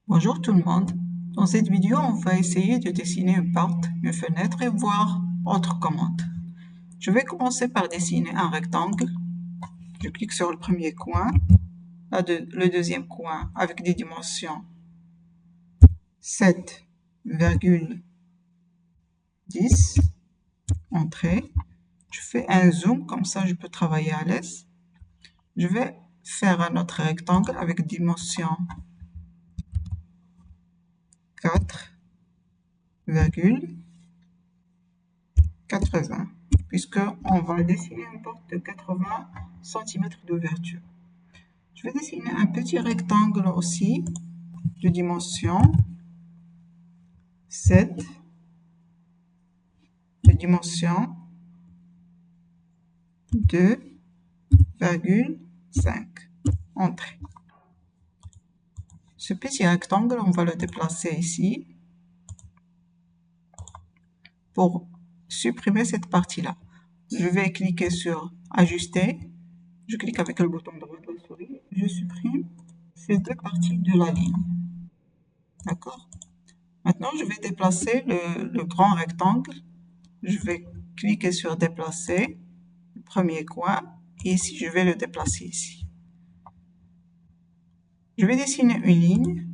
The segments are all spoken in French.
Bonjour tout le monde. Dans cette vidéo, on va essayer de dessiner une porte, une fenêtre et voir autre commande. Je vais commencer par dessiner un rectangle. Je clique sur le premier coin, le deuxième coin avec des dimensions 7,10. Entrée. Je fais un zoom, comme ça je peux travailler à l'aise. Je vais faire un autre rectangle avec dimension 4,80, puisqu'on va dessiner une porte de 80 cm d'ouverture. Je vais dessiner un petit rectangle aussi, de dimension 7, de dimension 2,5. Entrée. Ce petit rectangle, on va le déplacer ici pour supprimer cette partie-là. Je vais cliquer sur Ajuster. Je clique avec le bouton droit de la souris. Je supprime ces deux parties de la ligne. D'accord? Maintenant, je vais déplacer le grand rectangle. Je vais cliquer sur Déplacer, le premier coin, et ici, je vais le déplacer ici. Je vais dessiner une ligne.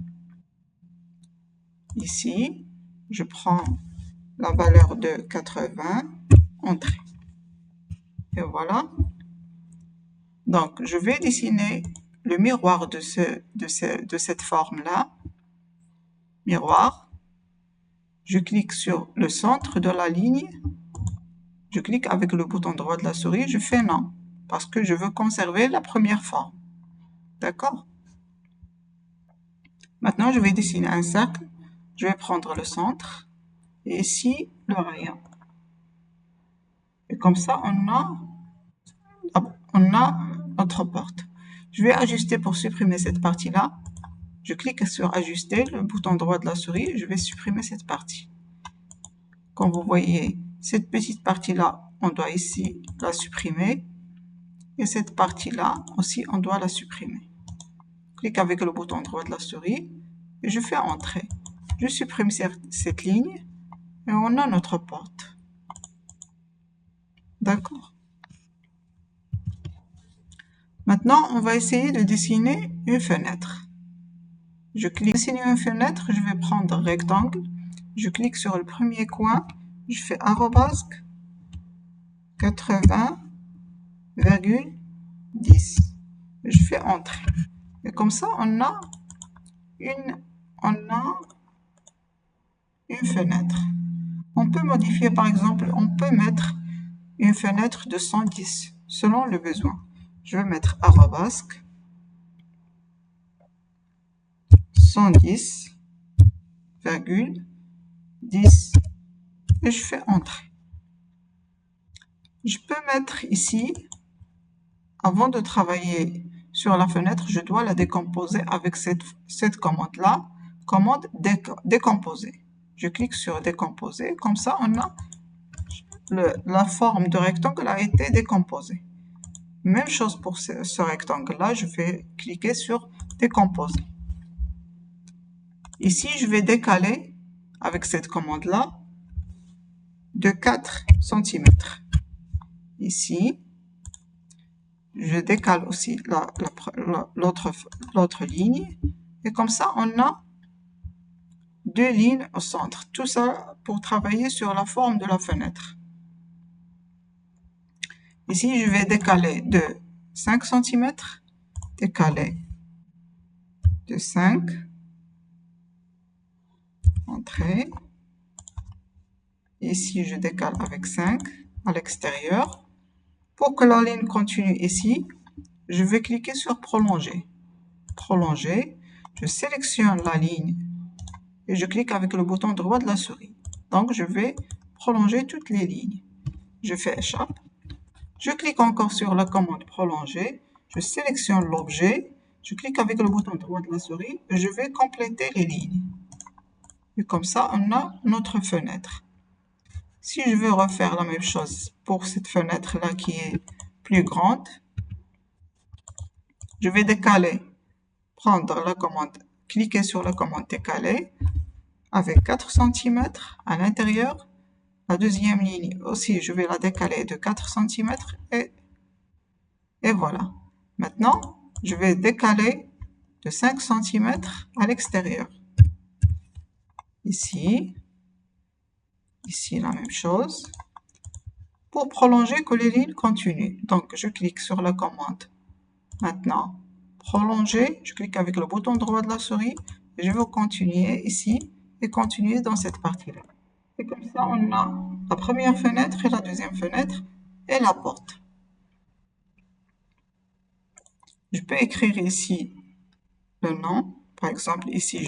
Ici, je prends la valeur de 80, Entrée. Et voilà. Donc, je vais dessiner le miroir de cette forme-là. Miroir. Je clique sur le centre de la ligne. Je clique avec le bouton droit de la souris. Je fais non, parce que je veux conserver la première forme. D'accord? Maintenant, je vais dessiner un cercle. Je vais prendre le centre. Et ici, le rayon. Et comme ça, on a notre porte. Je vais ajuster pour supprimer cette partie-là. Je clique sur Ajuster, le bouton droit de la souris, et je vais supprimer cette partie. Comme vous voyez, cette petite partie-là, on doit ici la supprimer. Et cette partie-là aussi, on doit la supprimer. Je clique avec le bouton droit de la souris et je fais Entrée. Je supprime cette ligne et on a notre porte. D'accord? Maintenant, on va essayer de dessiner une fenêtre. Je clique sur dessiner une fenêtre, je vais prendre rectangle. Je clique sur le premier coin, je fais arrobas 80,10. Je fais Entrée. Et comme ça, on a une fenêtre. On peut modifier, par exemple, on peut mettre une fenêtre de 110 selon le besoin. Je vais mettre arabesque 110,10 et je fais Entrée. Je peux mettre ici, avant de travailler sur la fenêtre, je dois la décomposer avec cette commande-là, commande décomposer. Je clique sur décomposer, comme ça on a la forme de rectangle a été décomposée. Même chose pour ce rectangle-là, je vais cliquer sur décomposer. Ici, je vais décaler avec cette commande-là de 4 cm. Ici, je décale aussi l'autre ligne. Et comme ça, on a deux lignes au centre. Tout ça pour travailler sur la forme de la fenêtre. Ici, je vais décaler de 5 cm, décaler de 5, Entrée. Ici, je décale avec 5 à l'extérieur. Pour que la ligne continue ici, je vais cliquer sur Prolonger. Prolonger, je sélectionne la ligne et je clique avec le bouton droit de la souris. Donc, je vais prolonger toutes les lignes. Je fais Échappe. Je clique encore sur la commande Prolonger. Je sélectionne l'objet. Je clique avec le bouton droit de la souris et je vais compléter les lignes. Et comme ça, on a notre fenêtre. Si je veux refaire la même chose pour cette fenêtre-là qui est plus grande, je vais décaler, prendre la commande cliquer sur la commande décaler avec 4 cm à l'intérieur. La deuxième ligne aussi, je vais la décaler de 4 cm et voilà. Maintenant, je vais décaler de 5 cm à l'extérieur. Ici la même chose. Pour prolonger, que les lignes continuent. Donc, je clique sur la commande. Maintenant, prolonger, je clique avec le bouton droit de la souris et je veux continuer ici et continuer dans cette partie-là. Et comme ça, on a la première fenêtre et la deuxième fenêtre et la porte. Je peux écrire ici le nom. Par exemple, ici,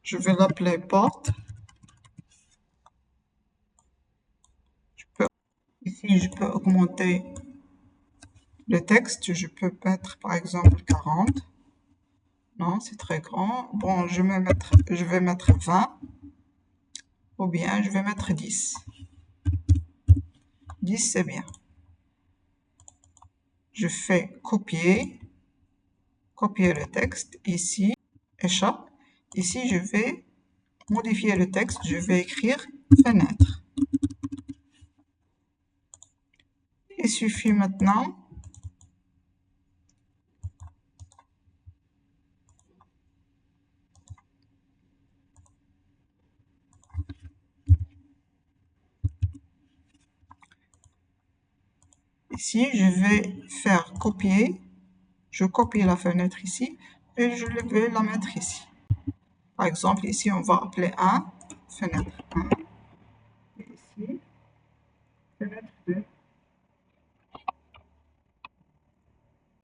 je vais l'appeler porte. Ici, je peux augmenter le texte. Je peux mettre, par exemple, 40. Non, c'est très grand. Bon, je vais mettre 20. Ou bien, je vais mettre 10. 10, c'est bien. Je fais copier le texte. Ici, échappe. Ici, je vais modifier le texte. Je vais écrire fenêtre. Il suffit maintenant ici, je vais faire copier. Je copie la fenêtre ici et je vais la mettre ici. Par exemple, ici, on va appeler 1, fenêtre 1. Et ici, fenêtre 2.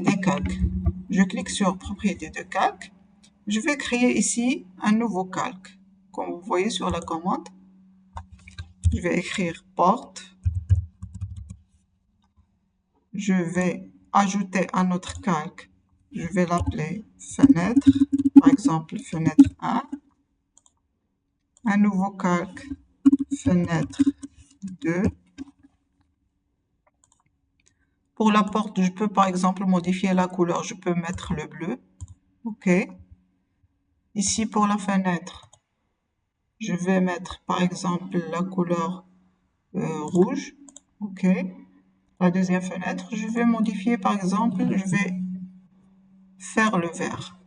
Des calques. Je clique sur propriété de calque. Je vais créer ici un nouveau calque. Comme vous voyez sur la commande, je vais écrire porte. Je vais ajouter un autre calque. Je vais l'appeler fenêtre. Par exemple, fenêtre 1. Un nouveau calque, fenêtre 2. Pour la porte, je peux par exemple modifier la couleur. Je peux mettre le bleu. OK. Ici, pour la fenêtre, je vais mettre par exemple la couleur rouge. OK. La deuxième fenêtre, je vais modifier par exemple, je vais faire le vert.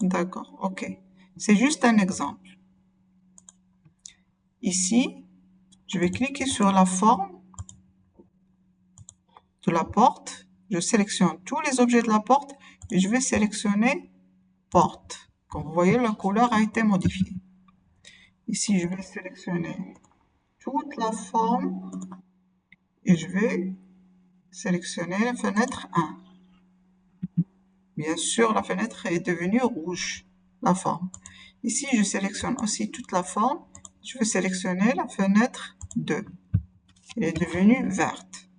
D'accord, ok. C'est juste un exemple. Ici, je vais cliquer sur la forme de la porte. Je sélectionne tous les objets de la porte et je vais sélectionner porte. Comme vous voyez, la couleur a été modifiée. Ici, je vais sélectionner toute la forme et je vais sélectionner la fenêtre 1. Bien sûr, la fenêtre est devenue rouge, la forme. Ici, je sélectionne aussi toute la forme. Je vais sélectionner la fenêtre 2. Elle est devenue verte.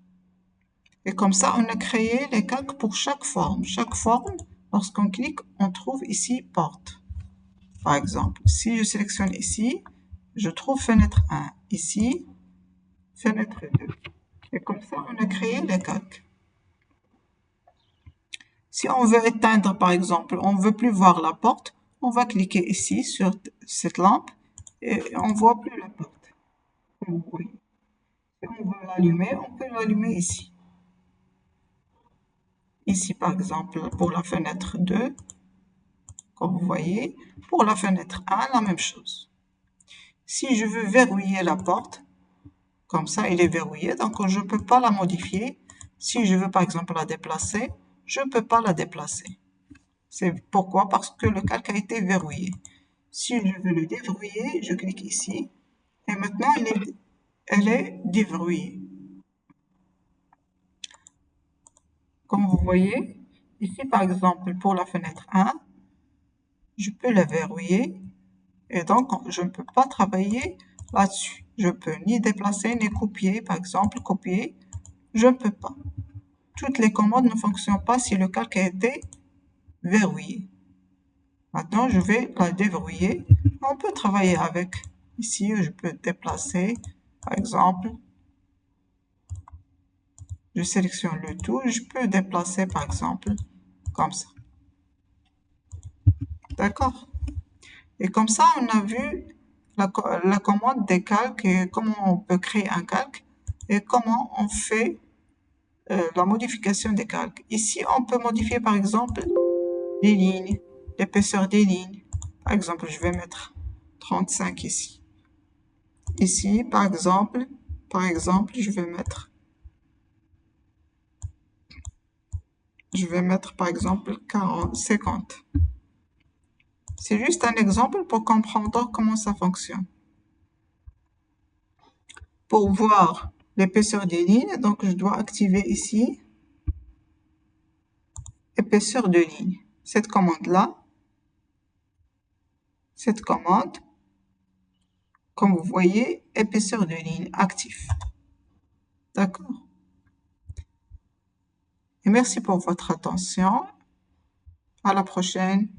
Et comme ça, on a créé les calques pour chaque forme. Chaque forme, lorsqu'on clique, on trouve ici porte. Par exemple, si je sélectionne ici, je trouve fenêtre 1. Ici, fenêtre 2. Et comme ça, on a créé les calques. Si on veut éteindre, par exemple, on ne veut plus voir la porte, on va cliquer ici sur cette lampe et on ne voit plus la porte. Comme vous voyez. Si on veut l'allumer, on peut l'allumer ici. Ici, par exemple, pour la fenêtre 2, comme vous voyez, pour la fenêtre 1, la même chose. Si je veux verrouiller la porte, comme ça, elle est verrouillée, donc je ne peux pas la modifier. Si je veux, par exemple, la déplacer, je ne peux pas la déplacer. C'est pourquoi? Parce que le calque a été verrouillé. Si je veux le déverrouiller, je clique ici. Et maintenant, elle est déverrouillée. Comme vous voyez, ici, par exemple, pour la fenêtre 1, je peux la verrouiller. Et donc, je ne peux pas travailler là-dessus. Je ne peux ni déplacer, ni copier. Par exemple, copier, je ne peux pas. Toutes les commandes ne fonctionnent pas si le calque a été verrouillé. Maintenant, je vais la déverrouiller. On peut travailler avec. Ici, je peux déplacer, par exemple. Je sélectionne le tout. Je peux déplacer par exemple comme ça. D'accord? Et comme ça, on a vu la commande des calques et comment on peut créer un calque et comment on fait la modification des calques. Ici, on peut modifier par exemple les lignes, l'épaisseur des lignes. Par exemple, je vais mettre 35 ici. Ici, par exemple, je vais mettre par exemple 40, 50. C'est juste un exemple pour comprendre comment ça fonctionne. Pour voir l'épaisseur des lignes, donc je dois activer ici épaisseur de ligne. Cette commande-là, comme vous voyez, épaisseur de ligne actif. D'accord? Et merci pour votre attention. À la prochaine.